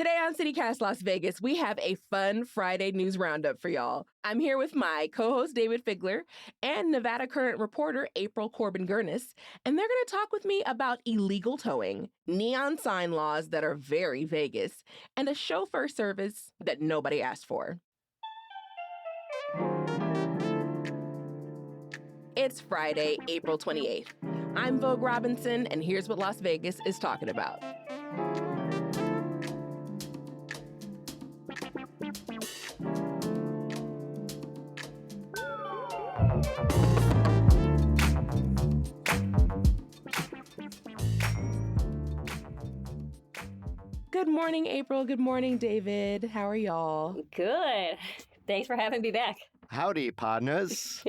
Today on CityCast Las Vegas, we have a fun Friday news roundup for y'all. I'm here with my co-host Dayvid Figler and Nevada Current reporter April Corbin Girnus, and they're going to talk with me about illegal towing, neon sign laws that are very Vegas, and a chauffeur service that nobody asked for. It's Friday, April 28th. I'm Vogue Robinson, and here's what Las Vegas is talking about. Good morning, April. Good morning, Dayvid. How are y'all? Good. Thanks for having me back. Howdy, partners.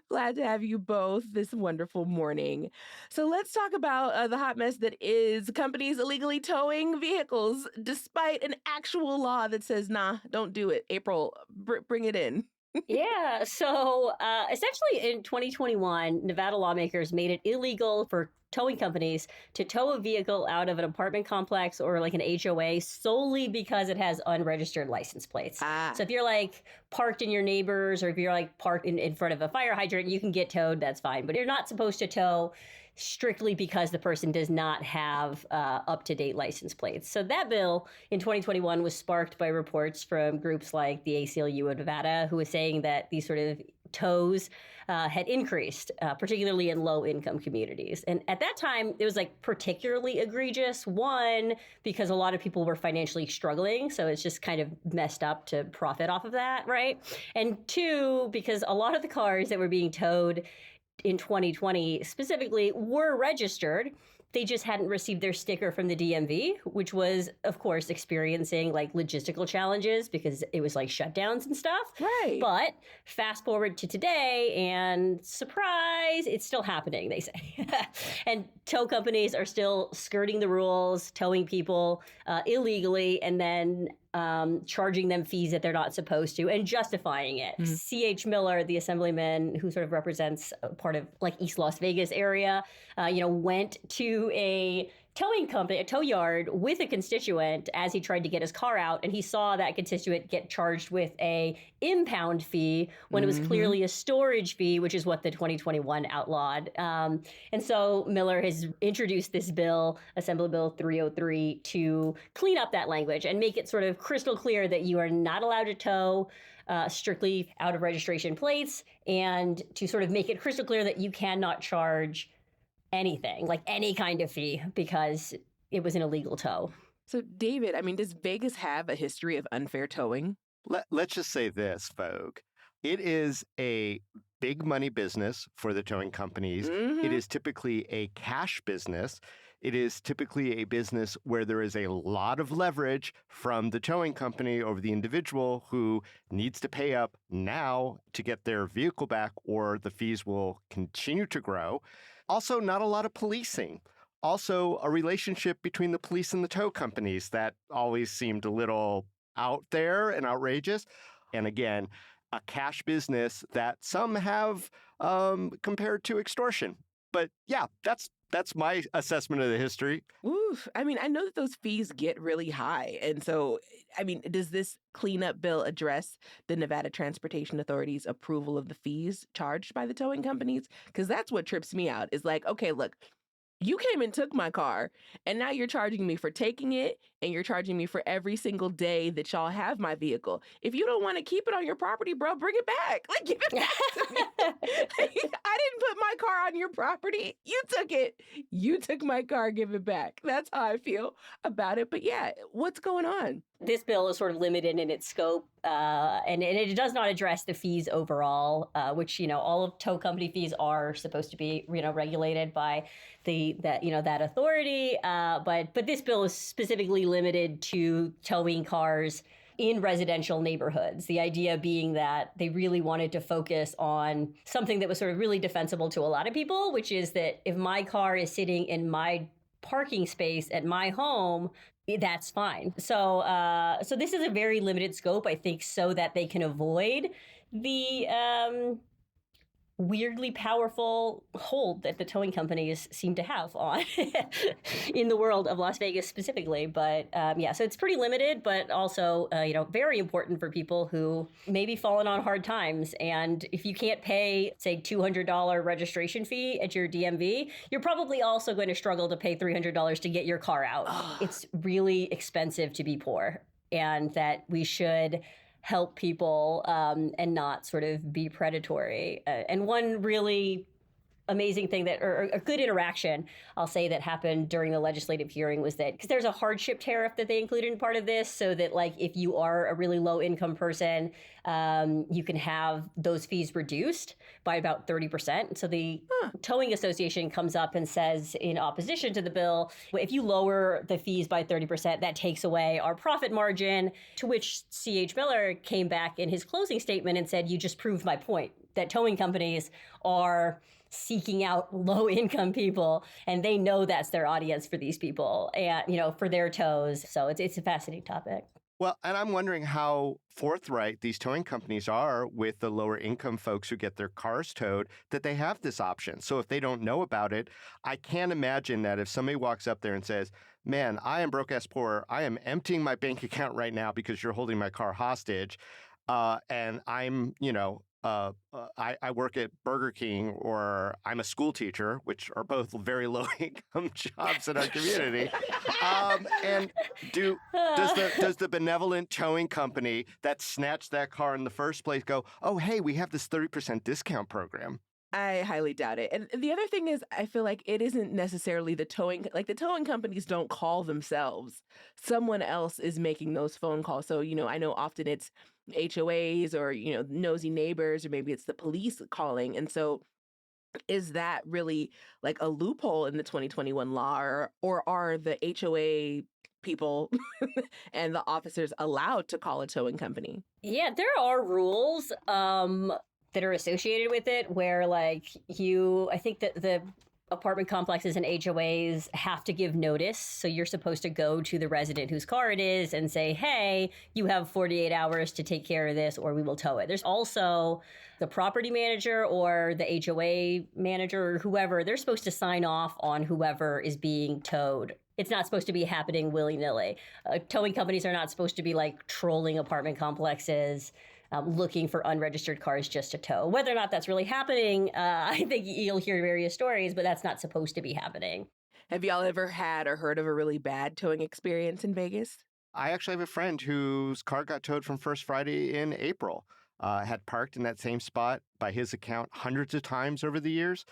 Glad to have you both this wonderful morning. So let's talk about the hot mess that is companies illegally towing vehicles despite an actual law that says, nah, don't do it. April, bring it in. Yeah. So essentially in 2021, Nevada lawmakers made it illegal for towing companies to tow a vehicle out of an apartment complex or like an HOA solely because it has unregistered license plates. So if you're like parked in your neighbor's or if you're like parked in front of a fire hydrant, you can get towed. That's fine. But you're not supposed to tow strictly because the person does not have up-to-date license plates. So that bill in 2021 was sparked by reports from groups like the ACLU of Nevada, who was saying that these sort of tows had increased, particularly in low-income communities. And at that time, it was like particularly egregious. One, because a lot of people were financially struggling, so it's just kind of messed up to profit off of that, right? And two, because a lot of the cars that were being towed in 2020 specifically were registered. They just hadn't received their sticker from the DMV, which was, of course, experiencing like logistical challenges because it was like shutdowns and stuff. Right. But fast forward to today and surprise, it's still happening, they say. And tow companies are still skirting the rules, towing people illegally, and then charging them fees that they're not supposed to and justifying it. Mm-hmm. C.H. Miller, the assemblyman who sort of represents part of like East Las Vegas area, went to a towing company, a tow yard with a constituent as he tried to get his car out. And he saw that constituent get charged with a impound fee when it was clearly a storage fee, which is what the 2021 outlawed. And so Miller has introduced this bill, Assembly Bill 303, to clean up that language and make it sort of crystal clear that you are not allowed to tow strictly out of registration plates, and to sort of make it crystal clear that you cannot charge anything, like any kind of fee, because it was an illegal tow. So, Dayvid, I mean, does Vegas have a history of unfair towing? Let's just say this, Vogue. It is a big money business for the towing companies. Mm-hmm. It is typically a cash business. It is typically a business where there is a lot of leverage from the towing company over the individual who needs to pay up now to get their vehicle back, or the fees will continue to grow. Also, not a lot of policing. Also, a relationship between the police and the tow companies that always seemed a little out there and outrageous. And again, a cash business that some have compared to extortion. But yeah, that's my assessment of the history. Oof. I mean, I know that those fees get really high. And so, I mean, does this cleanup bill address the Nevada Transportation Authority's approval of the fees charged by the towing companies? Because that's what trips me out, is like, okay, look, you came and took my car, and now you're charging me for taking it, and you're charging me for every single day that y'all have my vehicle. If you don't want to keep it on your property, bro, bring it back. Like, give it back to me. I didn't put my car on your property. You took it. You took my car. Give it back. That's how I feel about it. But yeah, what's going on? This bill is sort of limited in its scope, and it does not address the fees overall, which, all of tow company fees are supposed to be, regulated by that authority. But this bill is specifically limited to towing cars in residential neighborhoods. The idea being that they really wanted to focus on something that was sort of really defensible to a lot of people, which is that if my car is sitting in my parking space at my home, that's fine. So this is a very limited scope, I think, so that they can avoid the weirdly powerful hold that the towing companies seem to have on in the world of Las Vegas specifically. But yeah, so it's pretty limited, but also, very important for people who maybe fallen on hard times. And if you can't pay, say, $200 registration fee at your DMV, you're probably also going to struggle to pay $300 to get your car out. It's really expensive to be poor, and that we should help people and not sort of be predatory. And one really amazing thing that, or a good interaction, I'll say, that happened during the legislative hearing was that, because there's a hardship tariff that they included in part of this, so that like if you are a really low income person, you can have those fees reduced by about 30%. So the Towing Association comes up and says, in opposition to the bill, if you lower the fees by 30%, that takes away our profit margin. To which C.H. Miller came back in his closing statement and said, you just proved my point, that towing companies are seeking out low-income people, and they know that's their audience for these people, and for their tows. So it's a fascinating topic. Well, and I'm wondering how forthright these towing companies are with the lower income folks who get their cars towed, that they have this option. So if they don't know about it, I can't imagine that if somebody walks up there and says, man, I am broke ass poor, I am emptying my bank account right now because you're holding my car hostage, and I'm, I work at Burger King, or I'm a school teacher, which are both very low-income jobs in our community. And does the benevolent towing company that snatched that car in the first place go, oh, hey, we have this 30% discount program? I highly doubt it. And the other thing is, I feel like it isn't necessarily the towing companies don't call themselves. Someone else is making those phone calls. So, I know often it's HOAs or, nosy neighbors, or maybe it's the police calling. And so is that really like a loophole in the 2021 law, or are the HOA people and the officers allowed to call a towing company? Yeah, there are rules that are associated with it, where I think that the apartment complexes and HOAs have to give notice. So you're supposed to go to the resident whose car it is and say, hey, you have 48 hours to take care of this, or we will tow it. There's also the property manager or the HOA manager or whoever. They're supposed to sign off on whoever is being towed. It's not supposed to be happening willy-nilly. Towing companies are not supposed to be trolling apartment complexes, looking for unregistered cars just to tow. Whether or not that's really happening, I think you'll hear various stories, but that's not supposed to be happening. Have y'all ever had or heard of a really bad towing experience in Vegas? I actually have a friend whose car got towed from First Friday in April. Had parked in that same spot, by his account, hundreds of times over the years.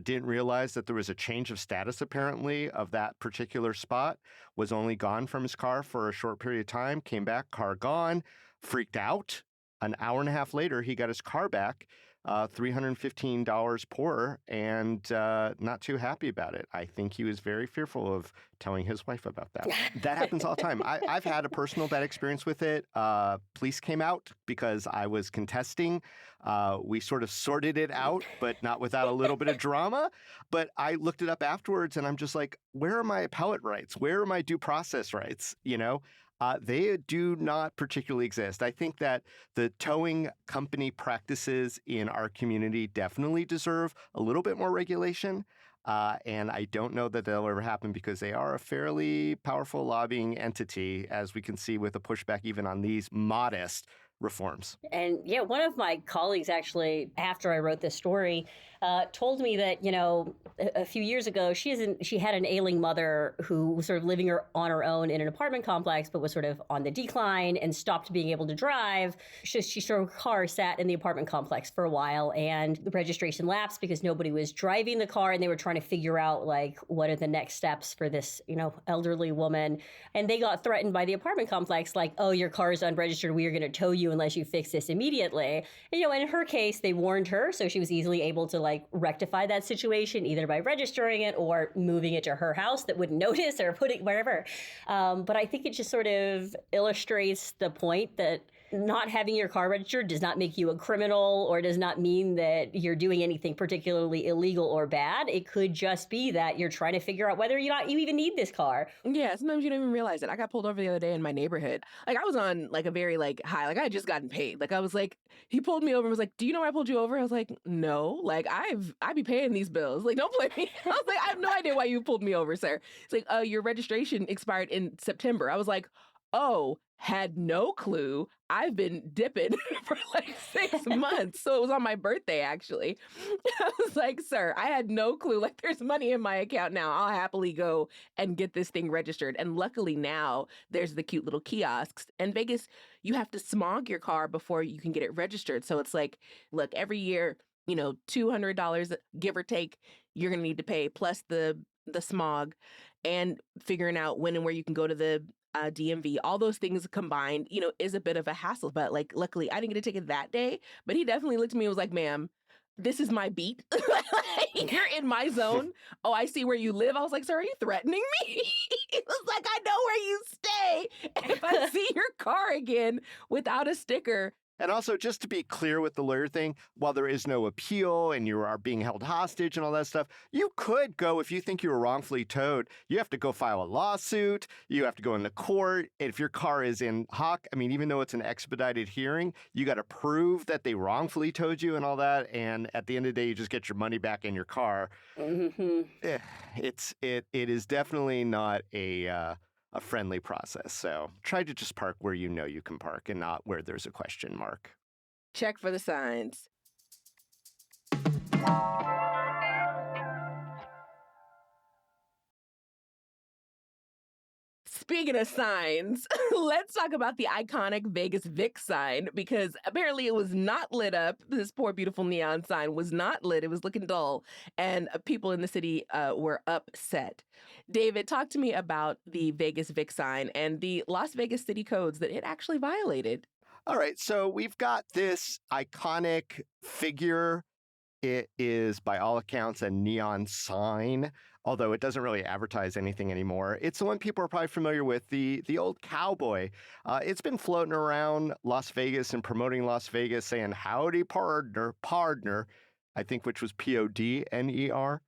Didn't realize that there was a change of status, apparently, of that particular spot. Was only gone from his car for a short period of time. Came back, car gone. Freaked out. An hour and a half later, he got his car back, $315 poorer, and not too happy about it. I think he was very fearful of telling his wife about that. That happens all the time. I've had a personal bad experience with it. Police came out because I was contesting. We sort of sorted it out, but not without a little bit of drama. But I looked it up afterwards, and I'm just like, where are my appellate rights? Where are my due process rights? They do not particularly exist. I think that the towing company practices in our community definitely deserve a little bit more regulation. And I don't know that that'll ever happen, because they are a fairly powerful lobbying entity, as we can see with the pushback even on these modest reforms. And yeah, one of my colleagues actually, after I wrote this story, told me that, a few years ago, she had an ailing mother who was sort of living on her own in an apartment complex, but was sort of on the decline and stopped being able to drive. Her car sat in the apartment complex for a while, and the registration lapsed because nobody was driving the car, and they were trying to figure out what are the next steps for this, elderly woman. And they got threatened by the apartment complex, oh, your car is unregistered, we are going to tow you unless you fix this immediately. And, and in her case, they warned her, so she was easily able to rectify that situation, either by registering it or moving it to her house that wouldn't notice, or putting wherever. But I think it just sort of illustrates the point that not having your car registered does not make you a criminal or does not mean that you're doing anything particularly illegal or bad. It could just be that you're trying to figure out whether you even need this car. Yeah, sometimes you don't even realize it. I got pulled over the other day in my neighborhood. Like I was on like a very like high, like I had just gotten paid. Like I was like, he pulled me over and was like, "Do you know why I pulled you over?" I was like, "No." Like I be paying these bills. Like don't blame me. I was like, "I have no idea why you pulled me over, sir." It's like, your registration expired in September." I was like, "Oh, had no clue. I've been dipping for like 6 months." So it was on my birthday, actually. I was like, "Sir, I had no clue. Like, there's money in my account now. I'll happily go and get this thing registered." And luckily now there's the cute little kiosks. In Vegas, you have to smog your car before you can get it registered. So it's like, look, every year, $200, give or take, you're going to need to pay, plus the smog and figuring out when and where you can go to the DMV. All those things combined, is a bit of a hassle. But like, luckily, I didn't get a ticket that day. But he definitely looked at me and was like, "Ma'am, this is my beat. You're in my zone. Oh, I see where you live." I was like, "Sir, are you threatening me?" He was like, "I know where you stay. And if I see your car again without a sticker." And also, just to be clear with the lawyer thing, while there is no appeal and you are being held hostage and all that stuff, you could go, if you think you were wrongfully towed, you have to go file a lawsuit, you have to go into court. If your car is in hock, I mean, even though it's an expedited hearing, you got to prove that they wrongfully towed you and all that. And at the end of the day, you just get your money back in your car. Mm-hmm. It is definitely not a friendly process. So try to just park where you know you can park and not where there's a question mark. Check for the signs. Speaking of signs, let's talk about the iconic Vegas Vic sign, because apparently it was not lit up. This poor, beautiful neon sign was not lit. It was looking dull, and people in the city were upset. Dayvid, talk to me about the Vegas Vic sign and the Las Vegas city codes that it actually violated. All right, so we've got this iconic figure. It is, by all accounts, a neon sign, although it doesn't really advertise anything anymore. It's the one people are probably familiar with, the old cowboy. It's been floating around Las Vegas and promoting Las Vegas, saying, "Howdy, pardner," I think, which was PODNER.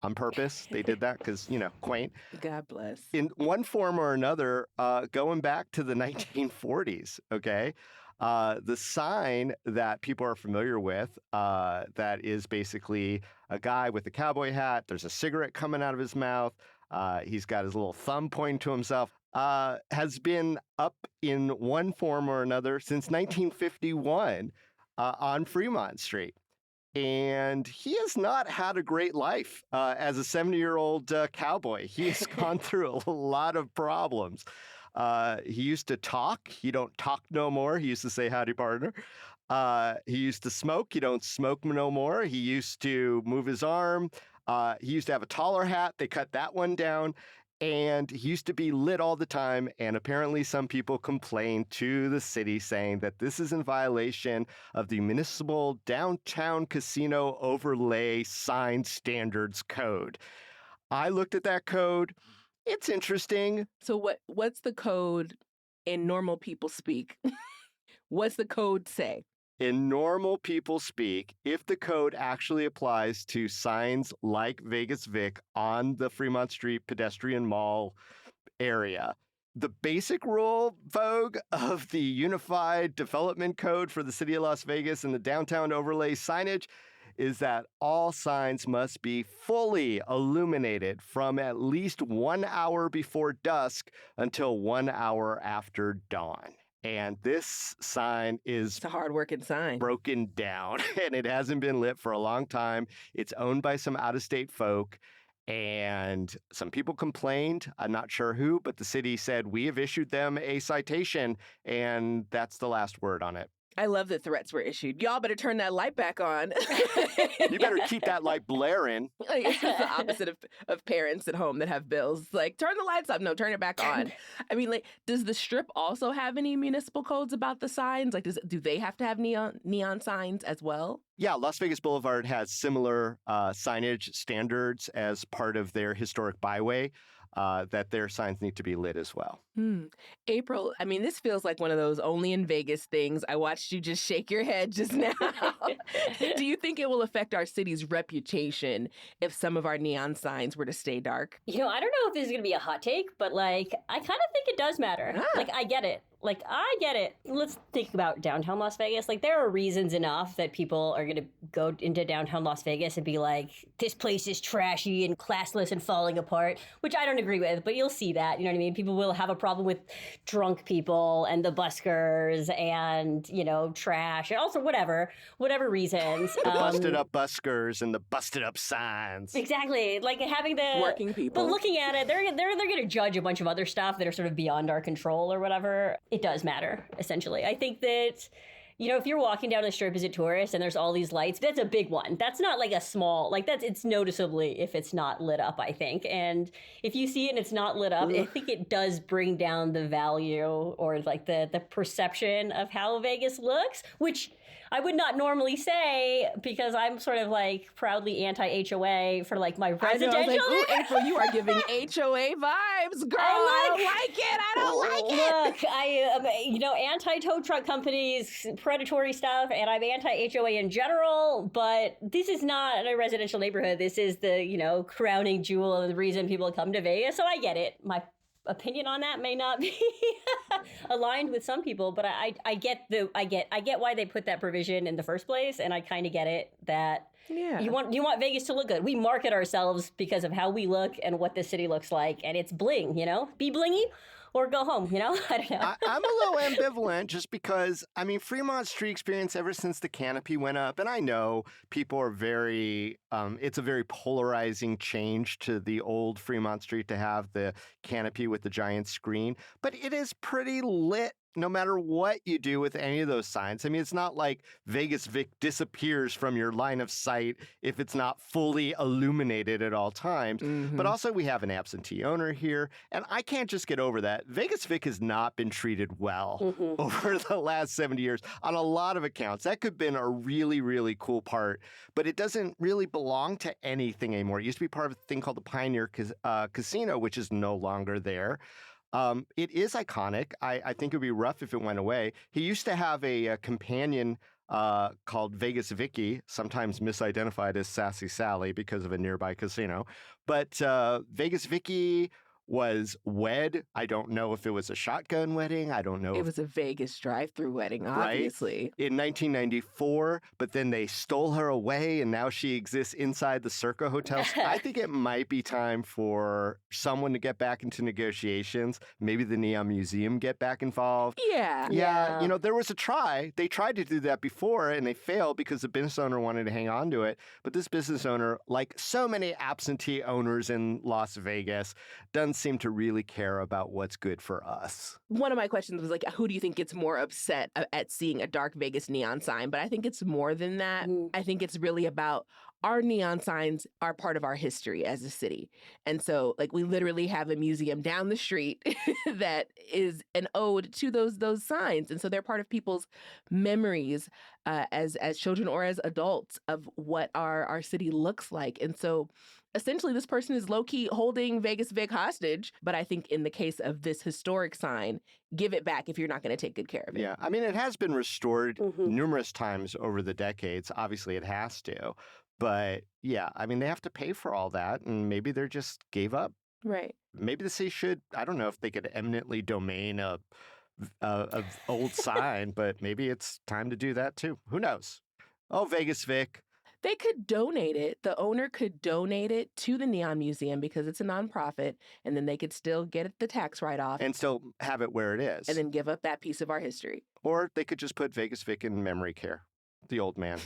On purpose, they did that because, quaint. God bless. In one form or another, going back to the 1940s, okay? The sign that people are familiar with, that is basically a guy with a cowboy hat. There's a cigarette coming out of his mouth. He's got his little thumb pointing to himself, has been up in one form or another since 1951 on Fremont Street. And he has not had a great life as a 70-year-old cowboy. He has gone through a lot of problems. He used to talk. He don't talk no more. He used to say, "Howdy, partner." He used to smoke. He don't smoke no more. He used to move his arm. He used to have a taller hat. They cut that one down. And he used to be lit all the time. And apparently some people complained to the city saying that this is in violation of the Municipal Downtown Casino Overlay Sign Standards Code. I looked at that code. It's interesting. So what's the code in normal people speak? What's the code say? In normal people speak, if the code actually applies to signs like Vegas Vic on the Fremont Street pedestrian mall area, the basic rule, Vogue, of the Unified Development Code for the City of Las Vegas and the downtown overlay signage is that all signs must be fully illuminated from at least 1 hour before dusk until 1 hour after dawn. And this sign is It's a hard-working sign. broken down, and it hasn't been lit for a long time. It's owned by some out-of-state folk, and some people complained. I'm not sure who, but the city said, "We have issued them a citation," and that's the last word on it. I love that threats were issued. Y'all better turn that light back on. You better keep that light blaring. Like, it's just the opposite of parents at home that have bills. Like, turn the lights up. No, turn it back on. I mean, like, does the Strip also have any municipal codes about the signs? Like, do they have to have neon signs as well? Yeah, Las Vegas Boulevard has similar signage standards as part of their historic byway, that their signs need to be lit as well. Hmm. April, I mean, this feels like one of those only in Vegas things. I watched you just shake your head just now. Do you think it will affect our city's reputation if some of our neon signs were to stay dark? I don't know if this is going to be a hot take, but I kind of think it does matter. Ah. I get it. I get it. Let's think about downtown Las Vegas. There are reasons enough that people are going to go into downtown Las Vegas and be like, this place is trashy and classless and falling apart, which I don't agree with, but you'll see that. You know what I mean? People will have a problem with drunk people and the buskers and, trash and also whatever reasons. The busted up buskers and the busted up signs. Exactly. Having the Working people. But looking at it, they're going to judge a bunch of other stuff that are sort of beyond our control or whatever. It does matter, essentially. I think that, if you're walking down the strip as a tourist and there's all these lights, that's a big one. That's not a small, it's noticeably if it's not lit up, I think. And if you see it and it's not lit up, I think it does bring down the value or the perception of how Vegas looks, which I would not normally say because I'm sort of proudly anti-HOA for my residential. I know, ooh, April, you are giving HOA vibes, girl. I don't like it. I don't like it. Look, I anti-tow truck companies, predatory stuff, and I'm anti-HOA in general, but this is not a residential neighborhood. This is the, crowning jewel and the reason people come to Vegas. So I get it. My opinion on that may not be aligned with some people, but I get why they put that provision in the first place, and I kind of get it that you want Vegas to look good. We market ourselves because of how we look and what the city looks like, and it's bling, be blingy or go home, I don't know. I'm a little ambivalent just because, Fremont Street experience ever since the canopy went up, and I know people are very, it's a very polarizing change to the old Fremont Street to have the canopy with the giant screen, but it is pretty lit no matter what you do with any of those signs. It's not like Vegas Vic disappears from your line of sight if it's not fully illuminated at all times. Mm-hmm. But also we have an absentee owner here, and I can't just get over that. Vegas Vic has not been treated well over the last 70 years on a lot of accounts. That could have been a really, really cool part, but it doesn't really belong to anything anymore. It used to be part of a thing called the Pioneer Casino, which is no longer there. It is iconic. I think it would be rough if it went away. He used to have a companion called Vegas Vicky, sometimes misidentified as Sassy Sally because of a nearby casino. But Vegas Vicky was wed. I don't know if it was a shotgun wedding. I don't know. It was a Vegas drive-through wedding, obviously. Right? In 1994, but then they stole her away, and now she exists inside the Circa Hotel. I think it might be time for someone to get back into negotiations. Maybe the Neon Museum get back involved. Yeah. Yeah. There was a try. They tried to do that before, and they failed because the business owner wanted to hang on to it. But this business owner, like so many absentee owners in Las Vegas, doesn't seem to really care about what's good for us. One of my questions was who do you think gets more upset at seeing a dark Vegas neon sign? But I think it's more than that. I think it's really about our neon signs are part of our history as a city. And so we literally have a museum down the street that is an ode to those signs. And so they're part of people's memories as children or as adults of what our city looks like. And so essentially, this person is low-key holding Vegas Vic hostage. But I think in the case of this historic sign, give it back if you're not going to take good care of it. Yeah, it has been restored numerous times over the decades. Obviously, it has to. But yeah, they have to pay for all that, and maybe they just gave up. Right. Maybe the city should, I don't know if they could eminently domain a old sign, but maybe it's time to do that too. Who knows? Oh, Vegas Vic. They could donate it. The owner could donate it to the Neon Museum because it's a nonprofit, and then they could still get the tax write-off. And still have it where it is. And then give up that piece of our history. Or they could just put Vegas Vic in memory care. The old man.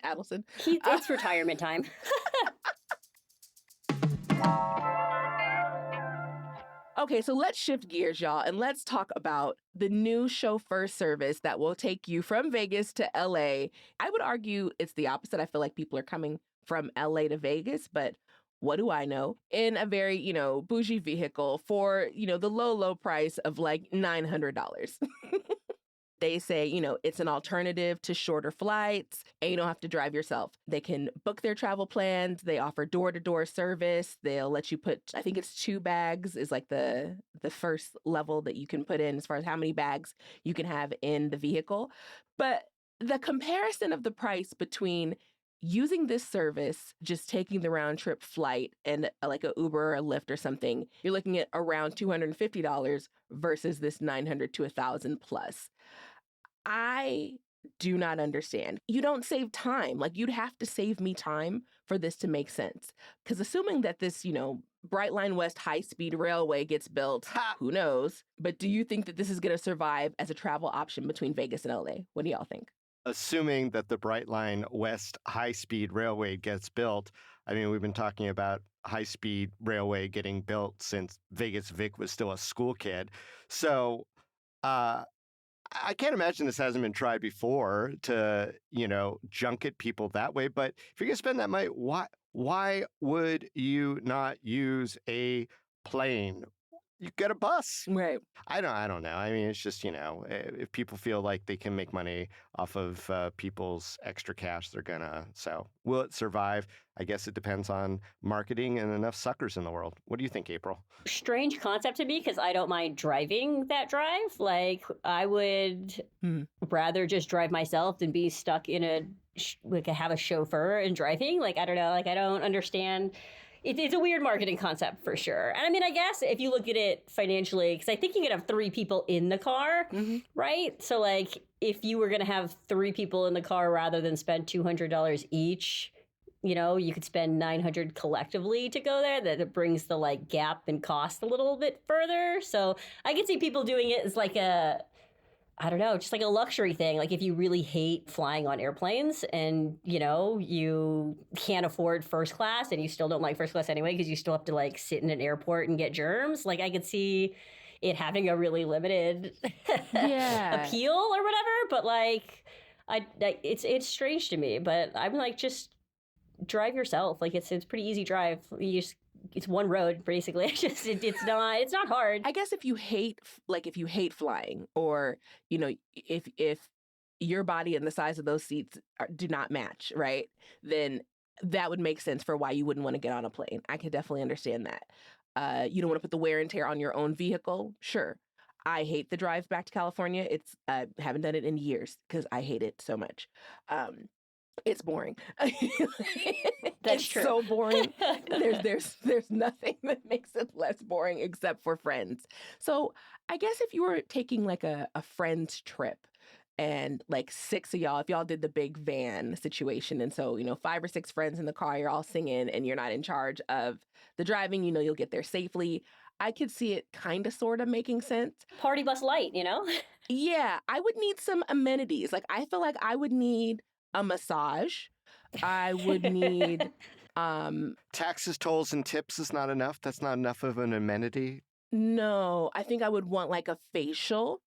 Adelson. It's retirement time. Okay, so let's shift gears, y'all, and let's talk about the new Chauffeur service that will take you from Vegas to LA. I would argue it's the opposite. I feel like people are coming from LA to Vegas, but what do I know? In a very, bougie vehicle for, the low price of $900. They say, it's an alternative to shorter flights and you don't have to drive yourself. They can book their travel plans. They offer door-to-door service. They'll let you put, I think it's 2 bags is like the first level that you can put in as far as how many bags you can have in the vehicle. But the comparison of the price between using this service, just taking the round trip flight and like a Uber or a Lyft or something, you're looking at around $250 versus this 900 to 1,000 plus. I do not understand. You don't save time. Like you'd have to save me time for this to make sense. Because assuming that this, Brightline West high-speed railway gets built, who knows? But do you think that this is going to survive as a travel option between Vegas and LA? What do y'all think? Assuming that the Brightline West high-speed railway gets built, I mean, we've been talking about high-speed railway getting built since Vegas Vic was still a school kid. So I can't imagine this hasn't been tried before to, junket people that way. But if you're going to spend that money, why would you not use a plane? You get a bus. Right. I don't know. I mean, it's just, if people feel like they can make money off of people's extra cash, they're gonna. So will it survive? I guess it depends on marketing and enough suckers in the world. What do you think, April? Strange concept to me because I don't mind driving that drive. Like I would rather just drive myself than be stuck in have a chauffeur and driving. Like, I don't know. Like, I don't understand. It's a weird marketing concept for sure. And I mean, I guess if you look at it financially, because I think you could have 3 people in the car, right? So like if you were going to have 3 people in the car rather than spend $200 each, you could spend $900 collectively to go there. That brings the like gap in cost a little bit further. So I could see people doing it as like I don't know, just like a luxury thing. Like if you really hate flying on airplanes and, you can't afford first class and you still don't like first class anyway because you still have to like sit in an airport and get germs. Like I could see it having a really limited appeal or whatever. But like, it's strange to me. But I'm like, just drive yourself. Like it's pretty easy drive. It's one road basically. It's not hard. I guess if you hate flying, or if your body and the size of those seats do not match, right, then that would make sense for why you wouldn't want to get on a plane. I could definitely understand that. You don't want to put the wear and tear on your own vehicle. Sure. I hate the drive back to California. I haven't done it in years because I hate it so much. It's boring. That's it's true. So boring. There's nothing that makes it less boring except for friends. So I guess if you were taking like a friend's trip and like 6 of y'all, if y'all did the big van situation, and so 5 or 6 friends in the car, you're all singing and you're not in charge of the driving, you'll get there safely. I could see it kind of sort of making sense. Party bus light, Yeah, I would need some amenities. Like I feel like I would need a massage. I would need taxes, tolls, and tips is not enough. That's not enough of an amenity. No, I think I would want like a facial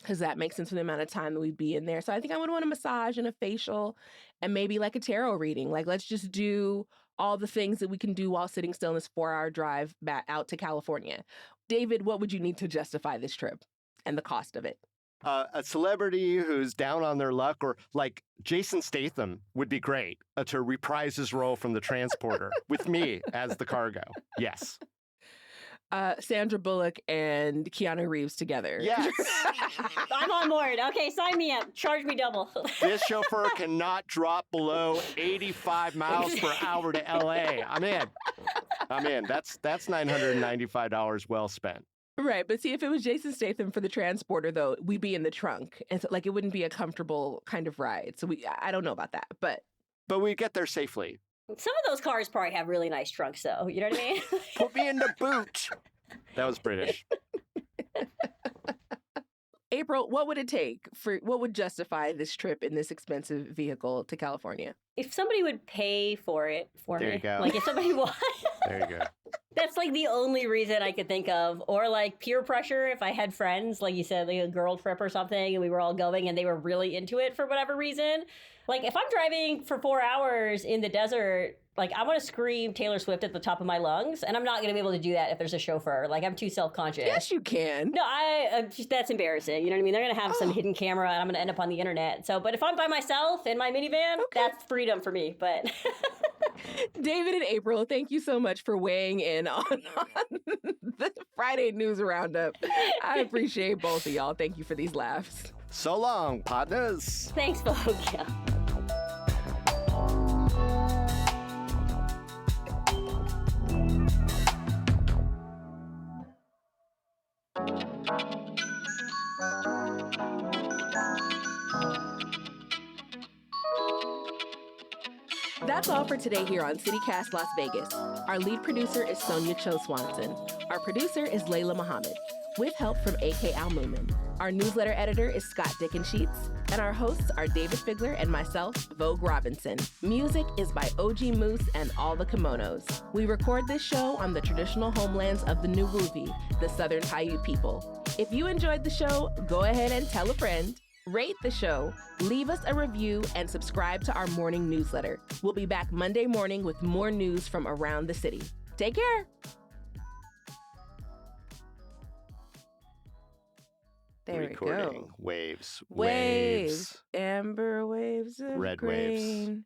because that makes sense for the amount of time that we'd be in there. So I think I would want a massage and a facial and maybe like a tarot reading. Like let's just do all the things that we can do while sitting still in this 4-hour drive back out to California. Dayvid, what would you need to justify this trip and the cost of it? A celebrity who's down on their luck, or like Jason Statham would be great to reprise his role from The Transporter with me as the cargo. Yes. Sandra Bullock and Keanu Reeves together. Yes. I'm on board. Okay, sign me up. Charge me double. This chauffeur cannot drop below 85 miles per hour to LA. I'm in. That's $995 well spent. Right, but see, if it was Jason Statham for The Transporter, though, we'd be in the trunk, and so like it wouldn't be a comfortable kind of ride. So I don't know about that, but we get there safely. Some of those cars probably have really nice trunks, though. You know what I mean? Put me in the boot. That was British. April, what would it take what would justify this trip in this expensive vehicle to California? If somebody would pay for it for me. There you go. Like if somebody would. There you go. That's like the only reason I could think of. Or like peer pressure if I had friends, like you said, like a girl trip or something, and we were all going and they were really into it for whatever reason. Like if I'm driving for 4 hours in the desert Like, I want to scream Taylor Swift at the top of my lungs, and I'm not going to be able to do that if there's a chauffeur. Like, I'm too self-conscious. Yes, you can. No, that's embarrassing. You know what I mean? They're going to have some hidden camera, and I'm going to end up on the internet. So, but if I'm by myself in my minivan, that's freedom for me. But Dayvid and April, thank you so much for weighing in on the Friday News Roundup. I appreciate both of y'all. Thank you for these laughs. So long, partners. Thanks, Vogue. Yeah. That's all for today here on CityCast Las Vegas. Our lead producer is Sonia Cho Swanson. Our producer is Layla Muhammad, with help from A.K. Al-Mumin. Our newsletter editor is Scott Dickensheets, and our hosts are Dayvid Figler and myself, Vogue Robinson. Music is by OG Moose and All the Kimonos. We record this show on the traditional homelands of the Nuwuvi, the Southern Paiute people. If you enjoyed the show, go ahead and tell a friend. Rate the show, leave us a review, and subscribe to our morning newsletter. We'll be back Monday morning with more news from around the city. Take care. There Recording. we go. Waves. Waves. Amber waves of Red grain. waves.